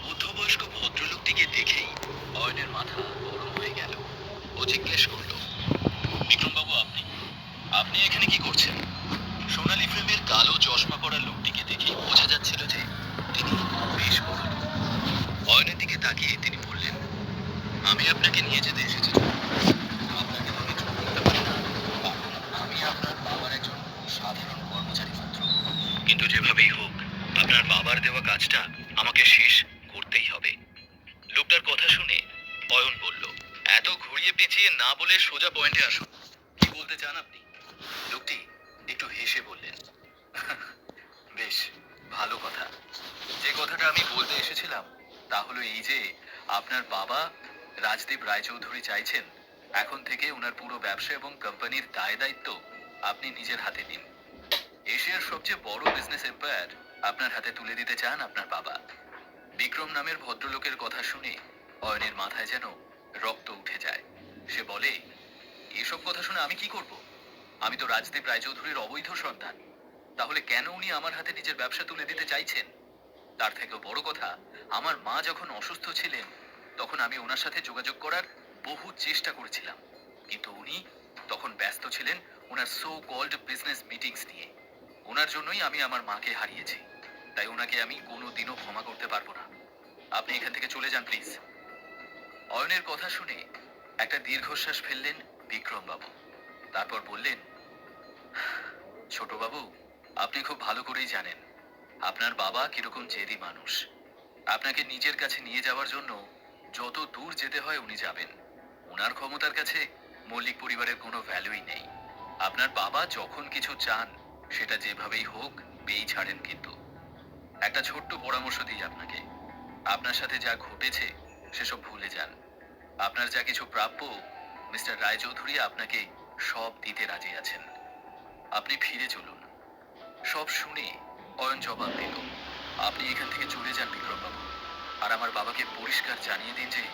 মধ্যবয়স্ক ভদ্রলোকটিকে দেখেই অয়নের মাথা গরম হয়ে গেল। ও জিজ্ঞেস করলো, বিক্রমবাবু, আপনি আপনি এখানে কি করছেন? সোনালী ফ্রেমের কালো চশমা পরা লোকটিকে দেখেই বোঝা যাচ্ছিল যে তিনি বেশ বড় লোক। অয়নের দিকে তাকিয়ে তিনি বললেন, আমি আপনাকে নিয়ে যেতে এসেছি। আপনাকে তো আমি চুপ করতে পারি না, কারণ আমি আপনার বাবার একজন সাধারণ কর্মচারী মাত্র। কিন্তু যেভাবেই হোক আপনার বাবার দেওয়া কাজটা আমাকে শেষ করতেই হবে। লোকটার কথা শুনে অয়ন বলল, এত ঘুরিয়ে পেঁচিয়ে না বলে সোজা পয়েন্টে আসুন। কি বলতে চান আপনি? লোকটি একটু হেসে বললেন, বেশ ভালো কথা। যে কথাটা আমি বলতে এসেছিলাম তা হলো এই যে আপনার বাবা রাজদীপ রায়চৌধুরী চাইছেন এখন থেকে ওনার পুরো ব্যবসা এবং কোম্পানির দায় দায়িত্ব আপনি নিজের হাতে নিন। এশিয়ার সবচেয়ে বড় বিজনেস এম্পায়ার আপনার হাতে তুলে দিতে চান আপনার বাবা। বিক্রম নামের ভদ্রলোকের কথা শুনে অয়নের মাথায় যেন রক্ত উঠে যায়। সে বলে, এসব কথা শুনে আমি কি করব? আমি তো রাজদীপ রায়চৌধুরীর অবৈধ সন্তান। তাহলে কেন উনি আমার হাতে নিজের ব্যবসা তুলে দিতে চাইছেন? তার থেকেও বড় কথা, আমার মা যখন অসুস্থ ছিলেন তখন আমি ওনার সাথে যোগাযোগ করার বহু চেষ্টা করেছিলাম, কিন্তু উনি তখন ব্যস্ত ছিলেন ওনার সো কল্ড বিজনেস মিটিংস নিয়ে। ওনার জন্যই আমি আমার মাকে হারিয়েছি, তাই ওনাকে আমি কোনোদিনও ক্ষমা করতে পারবো না। আপনি এখান থেকে চলে যান প্লিজ। অয়নের কথা শুনে একটা দীর্ঘশ্বাস ফেললেন বিক্রম বাবু। তারপর বললেন, ছোট বাবু, আপনি খুব ভালো করেই জানেন আপনার বাবা কিরকম জেদি মানুষ। আপনাকে নিজের কাছে নিয়ে যাওয়ার জন্য যত দূর যেতে হয় উনি যাবেন। ওনার ক্ষমতার কাছে মল্লিক পরিবারের কোনো ভ্যালুই নেই। আপনার বাবা যখন কিছু চান সেটা যেভাবেই হোক পেয়েই ছাড়েন। কিন্তু একটা ছোট্ট পরামর্শ দিই আপনাকে, আপনার সাথে যা ঘটেছে সেসব ভুলে যান। আপনার যা কিছু প্রাপ্য মিস্টার রায়চৌধুরী আপনাকে সব দিতে রাজি আছেন। আপনি ফিরে চলুন। সব শুনে অয়ন জবাব দিল, আপনি এখান থেকে চলে যান বিক্রমবাবু, আর আমার বাবাকে পরিষ্কার জানিয়ে দিন যে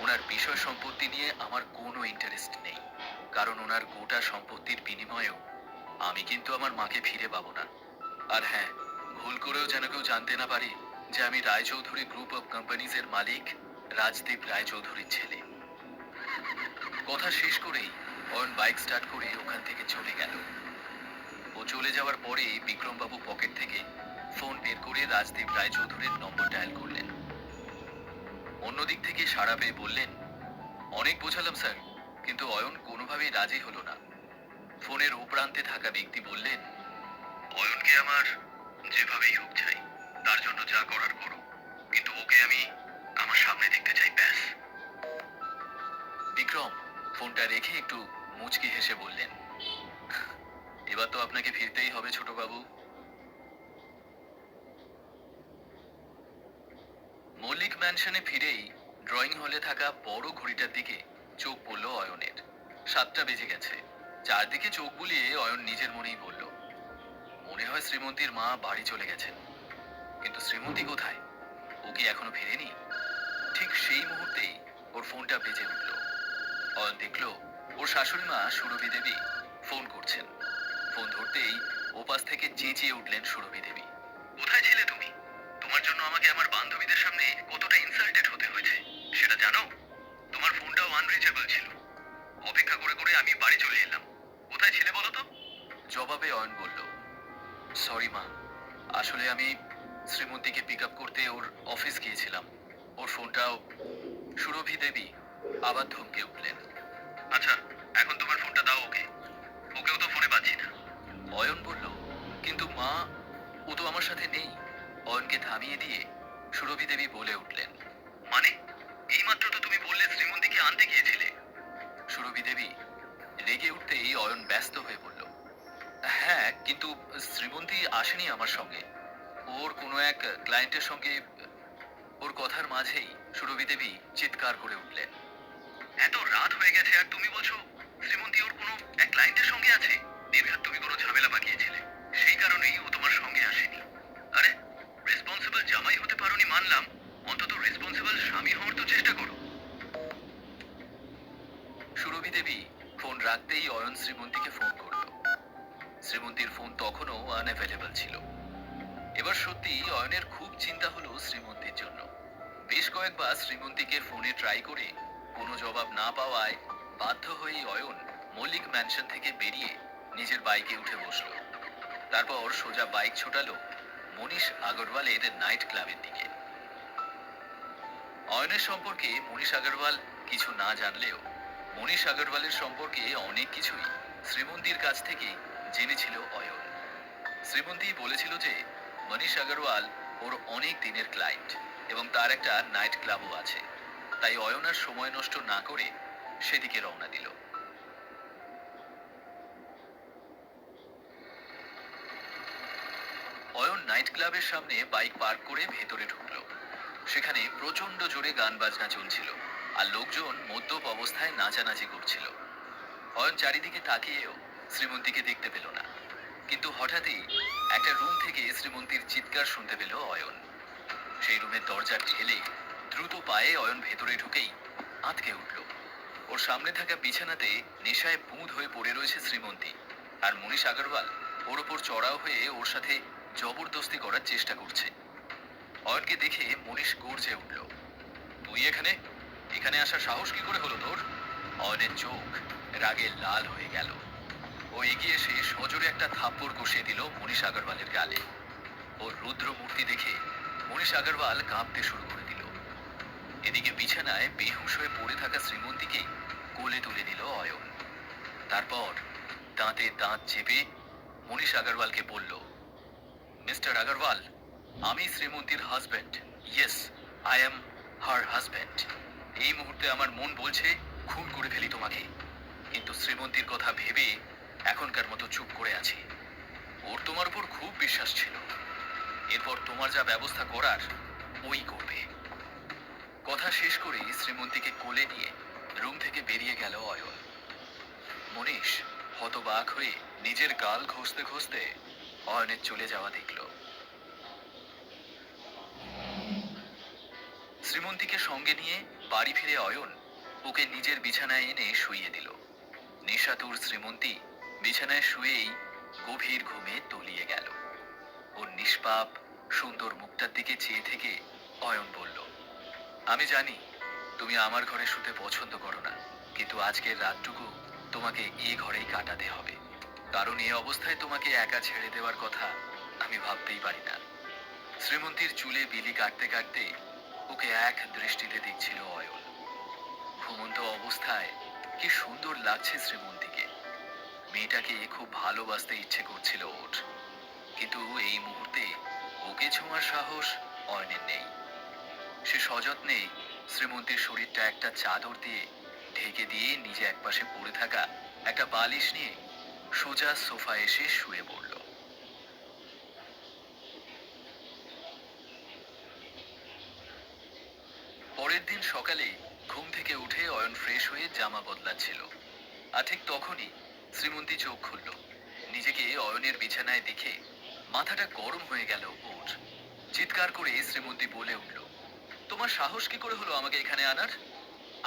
ওনার বিষয় সম্পত্তি নিয়ে আমার কোনো ইন্টারেস্ট নেই, কারণ ওনার গোটা সম্পত্তির বিনিময়েও আমি কিন্তু আমার মাকে ফিরে পাবো না। আর হ্যাঁ, ভুল করেও যেন কেউ জানতে না পারে যে আমি রায়চৌধুরী গ্রুপ অফ কোম্পানিজের মালিক রাজদীপ রায়চৌধুরীর ছেলে। কথা শেষ করেই অয়ন বাইক স্টার্ট করে ওখান থেকে চলে গেল। ও চলে যাওয়ার পরে বিক্রমবাবু পকেট থেকে ফোন বের করে রাজদীপ রায়চৌধুরীর নম্বর ডায়াল করলেন। অন্যদিক থেকে সাড়া পেয়ে বললেন, অনেক বোঝালাম স্যার, কিন্তু অয়ন কোনোভাবেই রাজি হলো না। ফোনের ও প্রান্তে থাকা ব্যক্তি বললেন, অয়নকে আমার যেভাবেই হোক চাই, তার জন্য যা করার করো, কিন্তু ওকে আমি আমার সামনে দেখতে চাই, ব্যাস। বিক্রম ফোনটা রেখে একটু মুচকি হেসে বললেন, এবার তো আপনাকে ফিরতেই হবে ছোট বাবু। মল্লিক ম্যানশনে ফিরেই ড্রয়িং হলে থাকা বড় ঘড়িটার দিকে চোখ পড়ল অয়নের। 7টা বেজে গেছে। চারদিকে চোখ বুলিয়ে অয়ন নিজের মনেই বলল, মনে হয় শ্রীমতীর মা বাড়ি চলে গেছেন। কিন্তু শ্রীমতী কোথায়? ও কি এখনো ফেরেনি? ঠিক সেই মুহূর্তেই ওর ফোনটা বেজে উঠল। অয়ন দেখল ওর শাশুড়ি মা সুরভি দেবী ফোন করছেন। ফোন ধরতেই ওপাশ থেকে চেঁচিয়ে উঠলেন সুরভি দেবী, কোথায় ছিলে তুমি? তোমার জন্য আমাকে আমার বান্ধবীদের সামনে কতটা ইনসাল্টেড হতে হয়েছে সেটা জানো? তোমার ফোনটাও আনরিচেবল ছিল। অপেক্ষা করে করে আমি বাড়ি চলে এলাম। কোথায় ছিলে বলো তো? জবাবে অয়ন বলল, সরি মা, আসলে আমি শ্রীমতীকে পিক আপ করতে ওর অফিস গিয়েছিলাম। ওর ফোনটাও। সুরভি দেবী আবার ধমকে উঠলেন, আচ্ছা, এখন তোমার ফোনটা দাও ওকে। ওকেও তো ফোনে পাচ্ছি না। অয়ন বলল, কিন্তু মা, ও তো আমার সাথে নেই। অয়নকে থামিয়ে দিয়ে সুরভি দেবী বলে উঠলেন, মানে? এইমাত্র তো তুমি বললে শ্রীমন্তীকে আনতে গিয়েছিলে। সুরভি দেবী রেগে উঠতেই অয়ন ব্যস্ত হয়ে বলল, হ্যাঁ, কিন্তু শ্রীমন্তী আসেনি আমার সঙ্গে। ওর কোনো এক ক্লায়েন্টের সঙ্গে। ওর কথার মাঝেই সুরভি দেবী চিৎকার করে উঠলেন, এত রাত হয়ে গেছে আর তুমি বলছো শ্রীমন্তী ওর কোনো এক ক্লায়েন্টের সঙ্গে আছে? নির্ঘাত তুমি কোনো ঝামেলা পাকিয়েছিলে, সেই কারণেই ও তোমার সঙ্গে আসেনি। আরে, রেসপন্সিবল জামাই হতে পারোনি মানলাম, অন্তত রেসপন্সিবল স্বামী হওয়ার তো চেষ্টা করো। সুরভি দেবী ফোন রাখতেই অয়ন শ্রীমন্তীকে ফোন করল। শ্রীমন্তীর ফোন তখনও আনঅ্যাভেলেবল ছিল। এবার সত্যি অয়নের খুব চিন্তা হলো শ্রীমন্তীর জন্য। কয়েকবার শ্রীমন্তীকে ফোনে ট্রাই করে কোনো জবাব না পাওয়ায় বাধ্য হয়েই অয়ন মল্লিক ম্যানশন থেকে বেরিয়ে নিজের বাইকে উঠে বসলো। তারপর সোজা বাইক ছোটালো মনীষ আগরওয়ালের নাইট ক্লাবের দিকে। অয়নের সম্পর্কে মনীষ আগরওয়াল কিছু না জানলেও মনীষ আগরওয়ালের সম্পর্কে অনেক কিছুই শ্রীমন্তীর কাছ থেকে জেনেছিল অয়ন। শ্রীমন্তী বলেছিল যে মনীষ আগরওয়াল ওর অনেক দিনের ক্লায়েন্ট এবং তার একটা নাইট ক্লাবও আছে। তাই অয়ন আর সময় নষ্ট না করে সেদিকে রওনা দিল। অয়ন নাইট ক্লাবের সামনে বাইক পার্ক করে ভেতরে ঢুকলো। সেখানে প্রচন্ড জোরে গান বাজনা চলছিল আর লোকজন মদ্যপ অবস্থায় নাচানাচি করছিল। অয়ন চারিদিকে তাকিয়েও শ্রীমন্তীকে দেখতে পেল না, কিন্তু হঠাৎই একটা রুম থেকে শ্রীমন্তীর চিৎকার শুনতে পেল অয়ন। সেই রুমের দরজা ঠেলে দ্রুত পায়ে অয়ন ভেতরে ঢুকেই আঁতকে উঠল। ওর সামনে থাকা বিছানাতে নেশায় বুঁদ হয়ে পড়ে রয়েছে শ্রীমন্তী, আর মনীষ আগরওয়াল ওর ওপর চড়াও হয়ে ওর সাথে জবরদস্তি করার চেষ্টা করছে। অয়নকে দেখে মনীষ গর্জে উঠল, তুই এখানে এখানে আসার সাহস কি করে হলো তোর? অয়নের চোখ রাগে লাল হয়ে গেল। ও এগিয়ে এসে সজোরে একটা থাপ্পড় কষিয়ে দিল মনীষ আগরওয়ালের গালে। ওর রুদ্র মূর্তি দেখে মনীষ আগরওয়াল কাঁপতে শুরু করে দিল। এদিকে বিছানায় বেহুশ হয়ে পড়ে থাকা শ্রীমন্তীকে কোলে তুলে নিল অয়ন। তারপর দাঁতে দাঁত চেপে মনীষ আগরওয়ালকে বলল, মিস্টার আগরওয়াল, আমি শ্রীমন্তীর husband. Yes, I am her husband. এই মুহূর্তে আমার মন বলছে খুন করে ফেলি তোমাকে, কিন্তু শ্রীমন্তীর কথা ভেবে এখনকার মতো চুপ করে আছি। ওর তোমার উপর খুব বিশ্বাস ছিল। এরপর তোমার যা ব্যবস্থা করার ওই করবে। কথা শেষ করে শ্রীমন্তীকে কোলে নিয়ে রুম থেকে বেরিয়ে গেল অয়ন। মনীষ হতবাক হয়ে নিজের গাল ঘষতে ঘষতে অয়নের চলে যাওয়া দেখল। শ্রীমন্তীকে সঙ্গে নিয়ে বাড়ি ফিরে অয়ন ওকে নিজের বিছানায় এনে শুইয়ে দিল। নেশাতুর শ্রীমন্তী বিছানায় শুয়েই গভীর ঘুমে তলিয়ে গেল। ওর নিষ্পাপ সুন্দর মুখটার দিকে চেয়ে থেকে অয়ন বলল, আমি জানি তুমি আমার ঘরে শুতে পছন্দ করো না, কিন্তু আজকের রাতটুকু তোমাকে এই ঘরেই কাটাতে হবে, কারণ এই অবস্থায় তোমাকে একা ছেড়ে দেওয়ার কথা আমি ভাবতেই পারি না। শ্রীমন্তীর চুলে বিলি কাটতে কাটতে ওকে এক দৃষ্টিতে দেখছিল অয়ন। ঘুমন্ত অবস্থায় কি সুন্দর লাগছে শ্রীমন্তীকে। মেয়েটাকে খুব ভালোবাসতে ইচ্ছে করছিল ওর, কিন্তু এই মুহূর্তে ওকে ছোঁয়ার সাহস অয়নের নেই। সে সযত্নে শ্রীমন্তীর শরীরটা একটা চাদর দিয়ে ঢেকে দিয়ে নিজে একপাশে পড়ে থাকা একটা বালিশ নিয়ে সোজা সোফায় এসে শুয়ে পড়ল। পরের দিন সকালে ঘুম থেকে উঠে অয়ন ফ্রেশ হয়ে জামা বদলাচ্ছিল, আর ঠিক তখনই শ্রীমন্তী চোখ খুলল। নিজেকে অয়নের বিছানায় দেখে মাথাটা গরম হয়ে গেল ওর। চিৎকার করে শ্রীমন্তী বলে উঠল, তোমার সাহস কি করে হলো আমাকে এখানে আনার,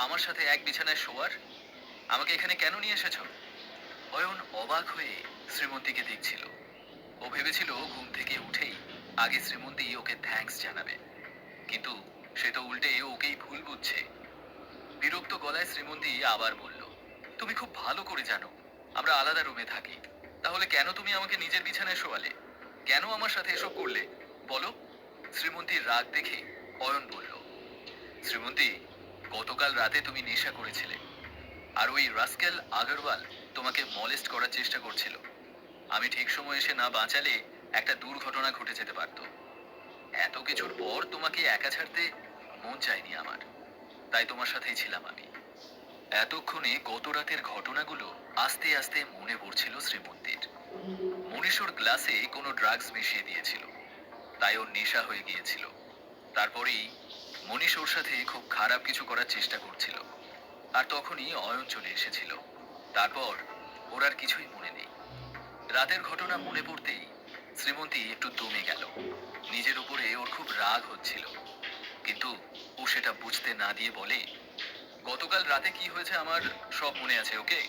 আমার সাথে এক বিছানায় শোয়ার? আমাকে এখানে কেন নিয়ে এসেছ? অয়ন অবাক হয়ে শ্রীমন্তীকে দেখছিল। ও ভেবেছিল ঘুম থেকে উঠেই আগে শ্রীমন্তী ওকে থ্যাঙ্কস জানাবে, কিন্তু সে তো উল্টে ওকেই ভুল বুঝছে। বিরক্ত গলায় শ্রীমন্তী আবার বলল, তুমি খুব ভালো করে জানো আমরা আলাদা রুমে থাকি, তাহলে কেন তুমি আমাকে নিজের বিছানায় শোয়ালে? কেন আমার সাথে এসব করলে বলো? শ্রীমন্তীর রাগ দেখে অয়ন বলল, শ্রীমন্তী, গতকাল রাতে তুমি নেশা করেছিলে, আর ওই রাস্কেল আগরওয়াল তোমাকে মলেস্ট করার চেষ্টা করছিল। আমি ঠিক সময় এসে না বাঁচালে একটা দুর্ঘটনা ঘটে যেতে পারত। এত কিছুর পর তোমাকে একা ছাড়তে মন চায়নি আমার, তাই তোমার সাথেই ছিলাম আমি। এতক্ষণে গত রাতের ঘটনাগুলো আস্তে আস্তে মনে পড়ছিল শ্রীমন্তীর। মনীষর গ্লাসে কোনো ড্রাগস মিশিয়ে দিয়েছিল, তাই ওর নেশা হয়ে গিয়েছিল। তারপরেই মনীষ ওর সাথে খুব খারাপ কিছু করার চেষ্টা করছিল, আর তখনই অয়ন চলে এসেছিল। তারপর ওর আর কিছুই মনে নেই। রাতের ঘটনা মনে পড়তেই শ্রীমন্তী একটু দমে গেল। নিজের উপরে ওর খুব রাগ হচ্ছিল, কিন্তু ও সেটা বুঝতে না দিয়ে বলে, গতকাল রাতে কি হয়েছে আমার সব মনে আছে, ওকে?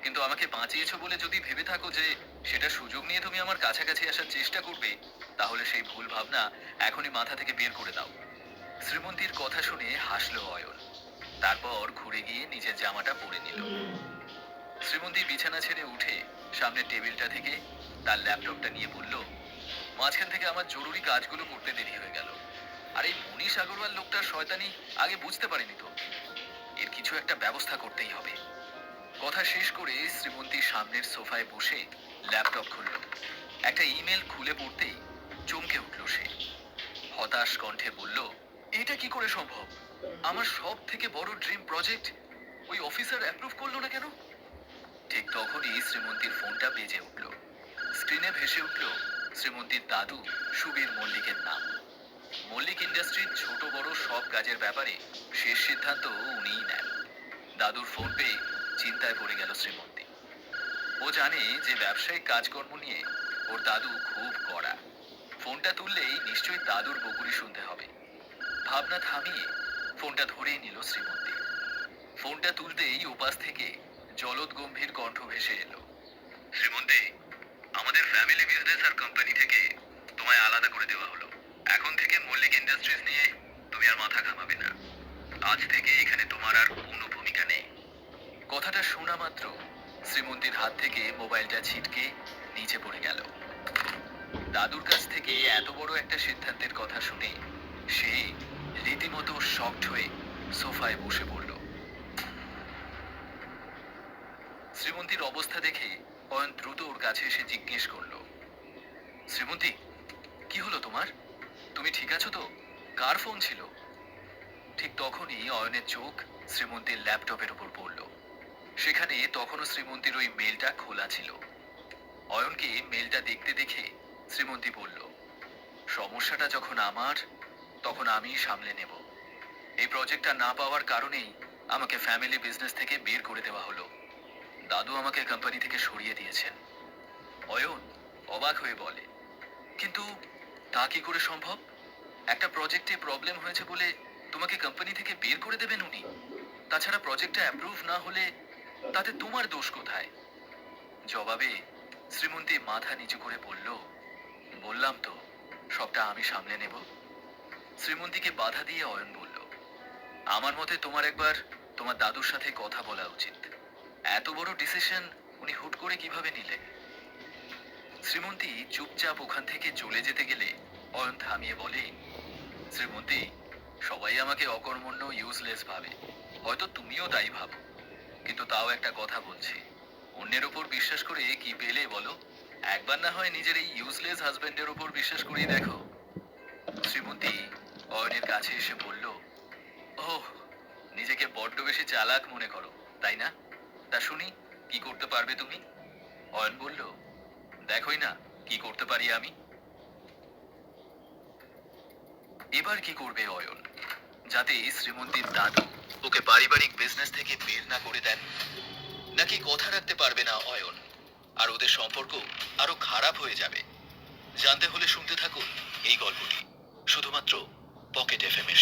কিন্তু আমাকে বাঁচিয়েছো বলে যদি ভেবে থাকো যে সেটা সুযোগ নিয়ে তুমি আমার কাছাকাছি আসার চেষ্টা করবে, তাহলে সেই ভুল ভাবনা এখনই মাথা থেকে বের করে দাও। শ্রীমন্তীর কথা শুনে হাসলো অয়ন। তারপর ঘুরে গিয়ে নিজের জামাটা পরে নিল। শ্রীমন্তী বিছানা ছেড়ে উঠে সামনের টেবিলটা থেকে তার ল্যাপটপটা নিয়ে বলল, মাঝখান থেকে আমার জরুরি কাজগুলো করতে দেরি হয়ে গেল। আর এই মনীষ আগরওয়াল লোকটার শয়তানি আগে বুঝতে পারিনি তো। এর কিছু একটা ব্যবস্থা করতেই হবে। কথা শেষ করে শ্রীমন্তী সামনের সোফায় বসে ল্যাপটপ খুলল। একটা ইমেল খুলে পড়তেই চমকে উঠল সে। হতাশ কণ্ঠে বলল, এটা কি করে সম্ভব? আমার সব থেকে বড় ড্রিম প্রজেক্ট ওই অফিসার অ্যাপ্রুভ করলো না কেন? ঠিক তখনই শ্রীমন্তীর ফোনটা বেজে উঠল। স্ক্রিনে ভেসে উঠল শ্রীমন্তীর দাদু সুবীর মল্লিকের নাম। মল্লিক ইন্ডাস্ট্রির ছোট বড় সব কাজের ব্যাপারে শেষ সিদ্ধান্ত উনিই নেন। দাদুর ফোন পেয়ে চিন্তায় পড়ে গেল শ্রীমন্তী। ও জানে যে ব্যবসায়িক কাজকর্ম নিয়ে ওর দাদু খুব কড়া। ফোনটা তুললেই নিশ্চয়ই দাদুর বকুনি শুনতে হবে। ভাবনা থামিয়ে ফোনটা ধরেই নিল শ্রীমন্তী। ফোনটা তুলতেই উপাস থেকে জলদ গম্ভীর কণ্ঠ ভেসে এলো, শ্রীমন্তী, আমাদের ফ্যামিলি বিজনেস আর কোম্পানি থেকে তোমায় আলাদা করে দেওয়া হলো। এখন থেকে মল্লিক ইন্ডাস্ট্রিজ নিয়ে তুমি আর মাথা ঘামাবে না। আজ থেকে এখানে তোমার আর কোনো ভূমিকা নেই। কথাটা শোনা মাত্র শ্রীমন্তীর হাত থেকে মোবাইলটা ছিটকে নিচে পড়ে গেল। দাদুর কাছ থেকে এত বড় একটা সিদ্ধান্তের কথা শুনে সে রীতিমতো শকড হয়ে সোফায় বসে পড়ল। শ্রীমন্তীর অবস্থা দেখে অয়ন দ্রুত ওর কাছে এসে জিজ্ঞেস করল, শ্রীমন্তী, কি হলো তোমার? তুমি ঠিক আছো তো? কার ফোন ছিল? ঠিক তখনই অয়নের চোখ শ্রীমন্তীর ল্যাপটপের উপর পড়ল। সেখানে তখনও শ্রীমন্তীর ওই মেলটা খোলা ছিল। অয়নকে মেলটা দেখতে দেখে শ্রীমন্তী বলল, সমস্যাটা যখন আমার, তখন আমিই সামলে নেব। এই প্রজেক্টটা না পাওয়ার কারণেই আমাকে ফ্যামিলি বিজনেস থেকে বের করে দেওয়া হলো। দাদু আমাকে কোম্পানি থেকে সরিয়ে দিয়েছেন। অয়ন অবাক হয়ে বলে, কিন্তু তা কি করে সম্ভব? একটা প্রজেক্টে প্রবলেম হয়েছে বলে তোমাকে কোম্পানি থেকে বের করে দেবেন উনি? তাছাড়া প্রজেক্টটা অ্যাপ্রুভ না হলে তাতে তোমার দোষ কোথায়? জবাবে শ্রীমন্তী মাথা নিচু করে বলল, বললাম তো সবটা আমি সামলে নেব। শ্রীমন্তীকে বাধা দিয়ে অয়ন বলল, আমার মতে তোমার একবার তোমার দাদুর সাথে কথা বলা উচিত। এত বড় ডিসিশন উনি হুট করে কিভাবে নিলেন? শ্রীমন্তী চুপচাপ ওখান থেকে চলে যেতে গেলে অয়ন থামিয়ে বলে, শ্রীমন্তী, সবাই আমাকে অকর্মণ্য ইউজলেস ভাবে, হয়তো তুমিও তাই ভাবো। কিন্তু তাও একটা কথা বলছি, অন্যের ওপর বিশ্বাস করে কি পেলে বলো? একবার না হয় নিজের এই ইউজলেস হাজবেন্ডের ওপর বিশ্বাস করেই দেখো। শ্রীমন্তী অয়নের কাছে এসে বলল, ওহ, নিজেকে বড্ড বেশি চালাক মনে করো তাই না? তা শুনি, কি করতে পারবে তুমি? অয়ন বলল, দেখোই না কি করতে পারি আমি। এবার কি করবে অয়ন, যাতে শ্রীমন্তীর দাদু ওকে পারিবারিক বিজনেস থেকে বের না করে দেন? নাকি কথা রাখতে পারবে না অয়ন, আর ওদের সম্পর্ক আরো খারাপ হয়ে যাবে? জানতে হলে শুনতে থাকুন এই গল্পটি শুধুমাত্র পকেট এফএম এর।